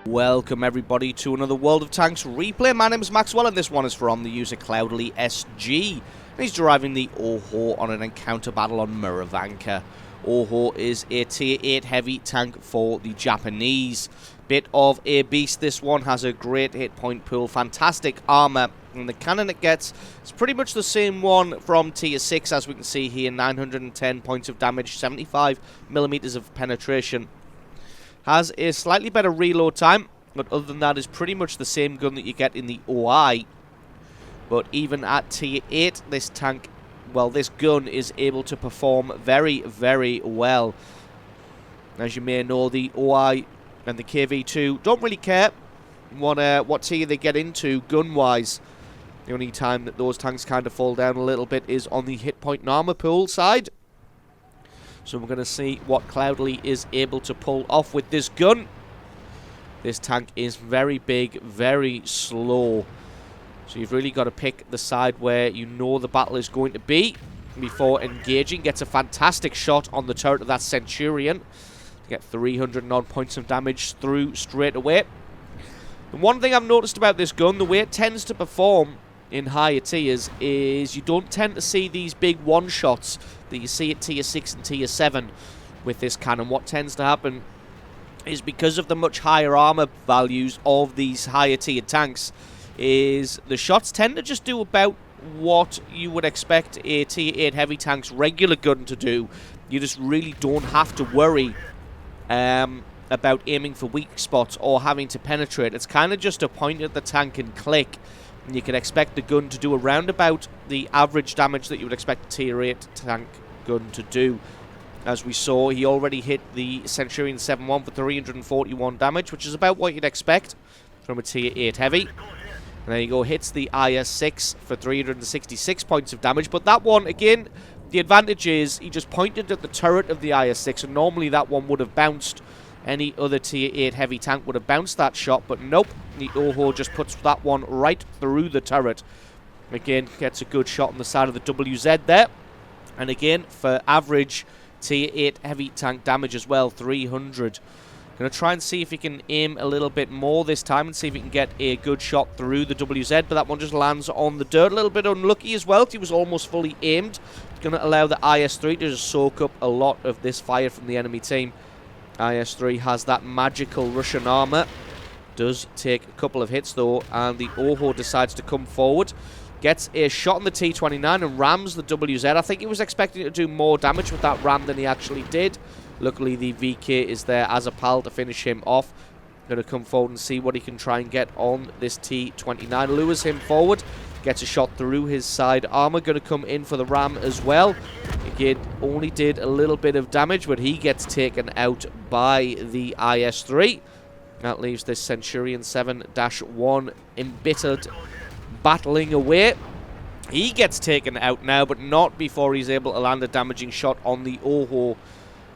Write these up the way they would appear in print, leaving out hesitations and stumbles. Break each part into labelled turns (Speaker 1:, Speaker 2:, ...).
Speaker 1: Welcome everybody to another World of Tanks replay. My name is Maxwell and this one is from the user Cloudly SG. And he's driving the Oho on an encounter battle on Muravanka. Oho is a tier 8 heavy tank for the Japanese. Bit of a beast. This one has a great hit point pool, fantastic armor, and the cannon it gets is pretty much the same one from tier 6 as we can see here. 910 points of damage, 75mm of penetration. Has a slightly better reload time, but other than that is pretty much the same gun that you get in the OI. But even at tier 8, this tank, well, this gun is able to perform very, very well. As you may know, the OI and the KV2 don't really care what tier they get into gun-wise. The only time that those tanks kind of fall down a little bit is on the hit point and armor pool side. So we're going to see what Cloudly is able to pull off with this gun. This tank is very big, very slow. So you've really got to pick the side where you know the battle is going to be before engaging. Gets a fantastic shot on the turret of that Centurion. Get 300 odd points of damage through straight away. The one thing I've noticed about this gun, the way it tends to perform in higher tiers, is you don't tend to see these big one-shots that you see at tier 6 and tier 7 with this cannon. What tends to happen is, because of the much higher armor values of these higher tier tanks, is the shots tend to just do about what you would expect a tier 8 heavy tank's regular gun to do. You just really don't have to worry about aiming for weak spots or having to penetrate. It's kind of just a point at the tank and click. And you can expect the gun to do around about the average damage that you would expect a tier 8 tank gun to do. As we saw, he already hit the Centurion 7-1 for 341 damage, which is about what you'd expect from a tier 8 heavy. And there you go, hits the IS-6 for 366 points of damage. But that one, again, the advantage is he just pointed at the turret of the IS-6, and normally that one would have bounced. Any other tier 8 heavy tank would have bounced that shot, but nope. The Oho just puts that one right through the turret. Again, gets a good shot on the side of the WZ there. And again, for average tier 8 heavy tank damage as well, 300. Going to try and see if he can aim a little bit more this time and see if he can get a good shot through the WZ, but that one just lands on the dirt. A little bit unlucky as well, because he was almost fully aimed. Going to allow the IS-3 to just soak up a lot of this fire from the enemy team. IS-3 has that magical Russian armor. Does take a couple of hits though, and the Oho decides to come forward. Gets a shot on the T-29 and rams the WZ. I think he was expecting to do more damage with that ram than he actually did. Luckily the VK is there as a pal to finish him off. Going to come forward and see what he can try and get on this T-29. Lures him forward. Gets a shot through his side armor. Going to come in for the ram as well. Again, only did a little bit of damage, but he gets taken out by the IS-3. That leaves this Centurion 7-1 embittered, battling away. He gets taken out now, but not before he's able to land a damaging shot on the Oho.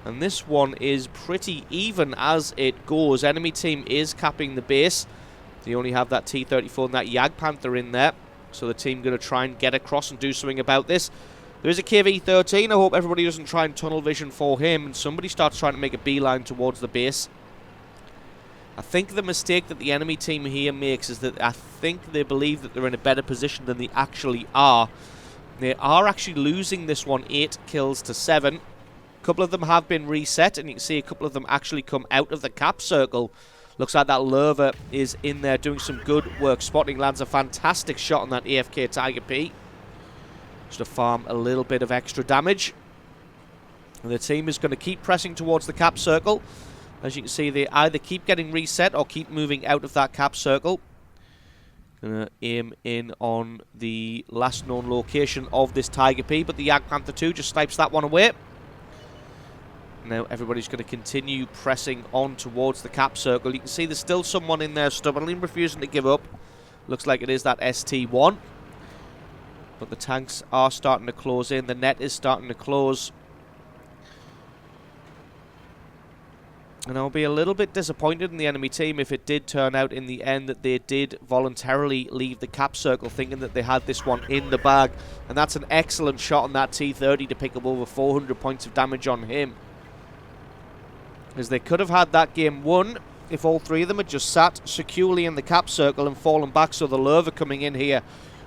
Speaker 1: And this one is pretty even as it goes. Enemy team is capping the base. They only have that T-34 and that Jagdpanther in there. So the team going to try and get across and do something about this. There is a KV-13. I hope everybody doesn't try and tunnel vision for him, and somebody starts trying to make a beeline towards the base. I think the mistake that the enemy team here makes is that I think they believe that they're in a better position than they actually are. They are actually losing this one 8 kills to 7. A couple of them have been reset, and you can see a couple of them actually come out of the cap circle. Looks like that Lerva is in there doing some good work. Spotting lands a fantastic shot on that AFK Tiger P. Just to farm a little bit of extra damage. And the team is going to keep pressing towards the cap circle. As you can see, they either keep getting reset or keep moving out of that cap circle. Gonna aim in on the last known location of this Tiger P, but the Jagdpanther 2 just snipes that one away. Now everybody's going to continue pressing on towards the cap circle. You can see there's still someone in there stubbornly refusing to give up. Looks like it is that ST1. But the tanks are starting to close in. The net is starting to close. And I'll be a little bit disappointed in the enemy team if it did turn out in the end that they did voluntarily leave the cap circle thinking that they had this one in the bag. And that's an excellent shot on that T-30 to pick up over 400 points of damage on him. As they could have had that game won if all three of them had just sat securely in the cap circle and fallen back, so the Lurva coming in here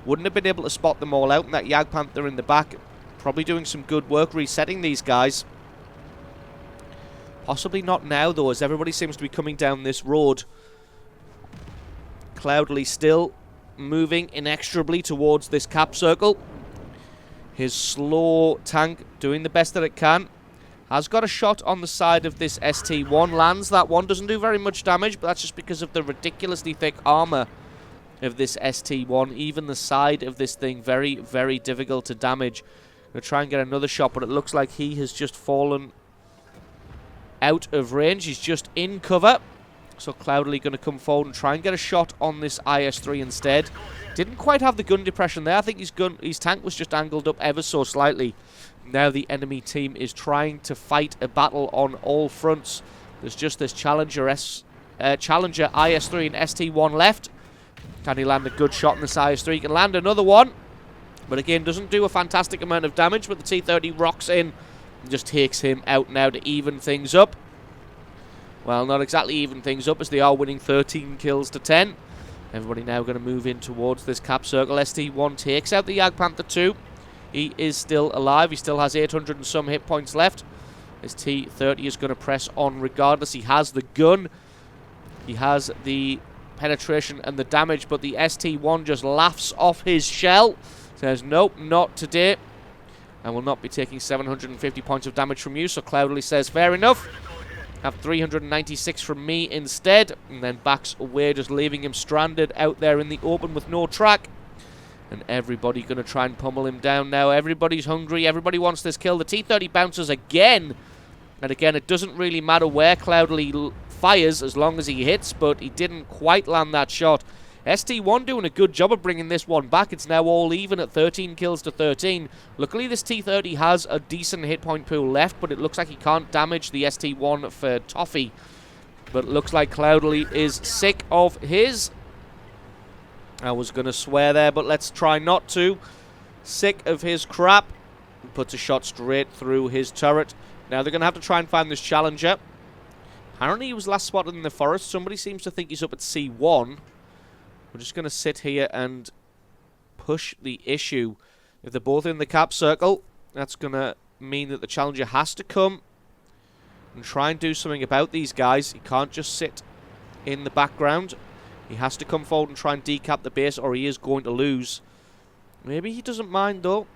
Speaker 1: wouldn't have been able to spot them all out, and that Jagdpanther in the back probably doing some good work resetting these guys. Possibly not now, though, as everybody seems to be coming down this road. Cloudly still moving inexorably towards this cap circle. His slow tank doing the best that it can. Has got a shot on the side of this ST1. Lands that one. Doesn't do very much damage, but that's just because of the ridiculously thick armor of this ST1. Even the side of this thing, very, very difficult to damage. Going to try and get another shot, but it looks like he has just fallen out of range. He's just in cover. So Cloudly going to come forward and try and get a shot on this IS-3 instead. Didn't quite have the gun depression there. I think his tank was just angled up ever so slightly. Now the enemy team is trying to fight a battle on all fronts. There's just this Challenger IS-3 and ST1 left. Can he land a good shot on this IS-3? He can land another one. But again, doesn't do a fantastic amount of damage. But the T-30 rocks in and just takes him out now to even things up. Well, not exactly even things up, as they are winning 13 kills to 10. Everybody now going to move in towards this cap circle. ST1 takes out the Jagdpanther 2. He is still alive. He still has 800 and some hit points left. His T-30 is going to press on regardless. He has the gun. He has the penetration and the damage, but the ST1 just laughs off his shell. Says, nope, not today. And will not be taking 750 points of damage from you. So Cloudly says, fair enough. Have 396 from me instead, and then backs away, just leaving him stranded out there in the open with no track. And everybody going to try and pummel him down now. Everybody's hungry. Everybody wants this kill. The T-30 bounces again. And again, it doesn't really matter where Cloudly fires as long as he hits, but he didn't quite land that shot. ST1 doing a good job of bringing this one back. It's now all even at 13 kills to 13. Luckily, this T-30 has a decent hit point pool left, but it looks like he can't damage the ST1 for toffee. But it looks like Cloudly is sick of his. I was going to swear there, but let's try not to. Sick of his crap. Puts a shot straight through his turret. Now they're going to have to try and find this Challenger. Apparently he was last spotted in the forest. Somebody seems to think he's up at C1. We're just going to sit here and push the issue. If they're both in the cap circle, that's going to mean that the Challenger has to come and try and do something about these guys. He can't just sit in the background. He has to come forward and try and decap the base, or he is going to lose. Maybe he doesn't mind, though.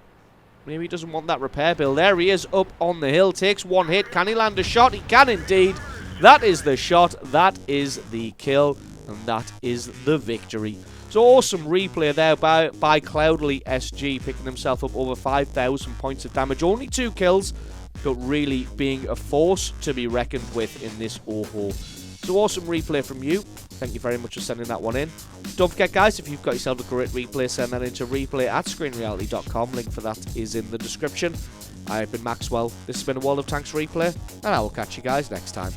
Speaker 1: Maybe he doesn't want that repair bill. There he is up on the hill. Takes one hit. Can he land a shot? He can indeed. That is the shot. That is the kill. And that is the victory. So awesome replay there by Cloudly SG, picking himself up over 5,000 points of damage. Only 2 kills, but really being a force to be reckoned with in this OHO. So awesome replay from you. Thank you very much for sending that one in. Don't forget, guys, if you've got yourself a great replay, send that into replay@screenreality.com. Link for that is in the description. I've been Maxwell. This has been a World of Tanks replay, and I will catch you guys next time.